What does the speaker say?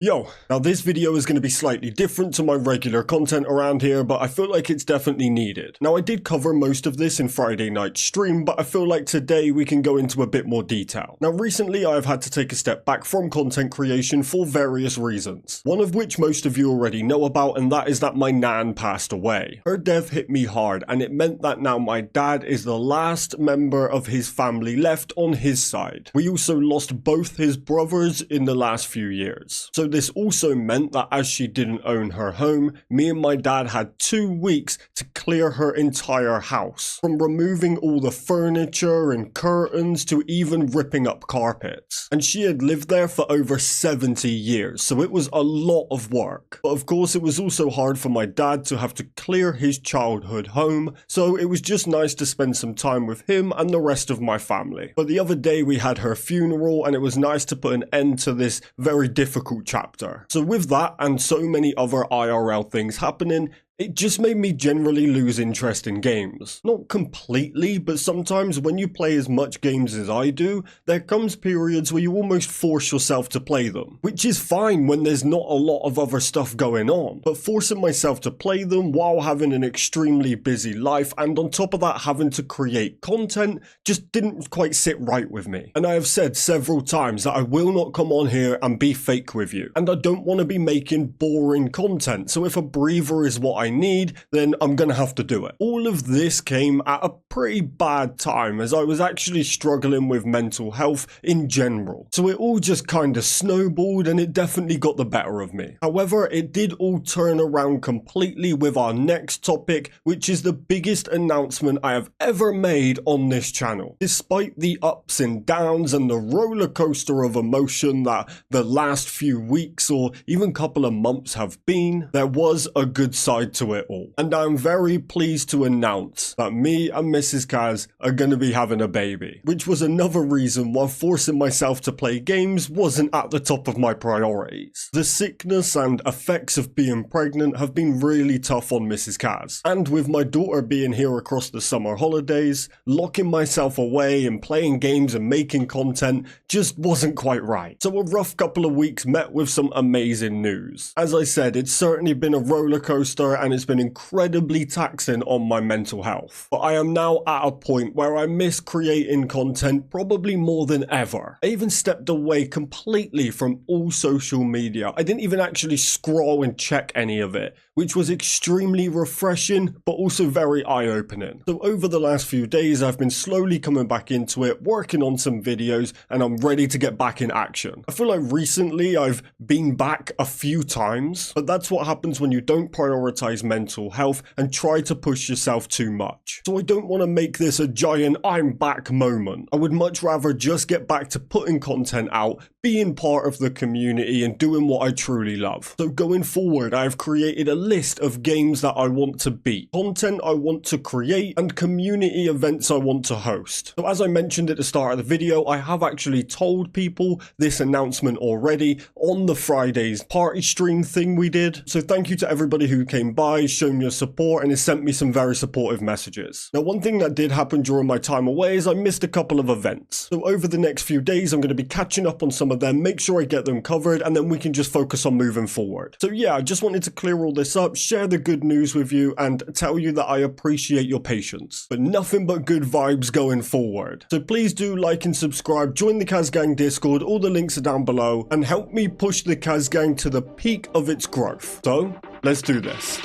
Yo, now this video is going to be slightly different to my regular content around here, but I feel like it's definitely needed. Now I did cover most of this in Friday night stream, but I feel like today we can go into a bit more detail. Now recently I've had to take a step back from content creation for various reasons. One of which most of you already know about, and that is that my nan passed away. Her death hit me hard, and it meant that now my dad is the last member of his family left on his side. We also lost both his brothers in the last few years. So this also meant that as she didn't own her home, me and my dad had 2 weeks to clear her entire house. From removing all the furniture and curtains to even ripping up carpets. And she had lived there for over 70 years, so it was a lot of work. But of course it was also hard for my dad to have to clear his childhood home, so it was just nice to spend some time with him and the rest of my family. But the other day we had her funeral, and it was nice to put an end to this very difficult chapter. So with that and so many other IRL things happening, it just made me generally lose interest in games. Not completely, but sometimes when you play as much games as I do, there comes periods where you almost force yourself to play them. Which is fine when there's not a lot of other stuff going on, but forcing myself to play them while having an extremely busy life and on top of that having to create content just didn't quite sit right with me. And I have said several times that I will not come on here and be fake with you. And I don't want to be making boring content, so if a breather is what I need, then I'm gonna have to do it. All of this came at a pretty bad time as I was actually struggling with mental health in general. So it all just kind of snowballed and it definitely got the better of me. However, it did all turn around completely with our next topic, which is the biggest announcement I have ever made on this channel. Despite the ups and downs and the roller coaster of emotion that the last few weeks or even couple of months have been, there was a good side to it all. And I'm very pleased to announce that me and Mrs. Caz are going to be having a baby, which was another reason why forcing myself to play games wasn't at the top of my priorities. The sickness and effects of being pregnant have been really tough on Mrs. Caz, and with my daughter being here across the summer holidays, locking myself away and playing games and making content just wasn't quite right. So a rough couple of weeks met with some amazing news. As I said, it's certainly been a roller coaster and it's been incredibly taxing on my mental health. But I am now at a point where I miss creating content probably more than ever. I even stepped away completely from all social media. I didn't even actually scroll and check any of it, which was extremely refreshing but also very eye-opening. So over the last few days I've been slowly coming back into it, working on some videos, and I'm ready to get back in action. I feel like recently I've been back a few times, but that's what happens when you don't prioritize mental health and try to push yourself too much. So I don't want to make this a giant I'm back moment. I would much rather just get back to putting content out, being part of the community and doing what I truly love. So going forward, I've created a list of games that I want to beat, content I want to create, and community events I want to host. So as I mentioned at the start of the video, I have actually told people this announcement already on the Friday's party stream thing we did. So thank you to everybody who came by, shown your support, and has sent me some very supportive messages. Now one thing that did happen during my time away is I missed a couple of events. So over the next few days I'm going to be catching up on some of them, make sure I get them covered, and then we can just focus on moving forward. So yeah, I just wanted to clear all this up, share the good news with you, and tell you that I appreciate your patience. But nothing but good vibes going forward. So please do like and subscribe, join the Caztecx Discord, all the links are down below, and help me push the Caztecx to the peak of its growth. So let's do this.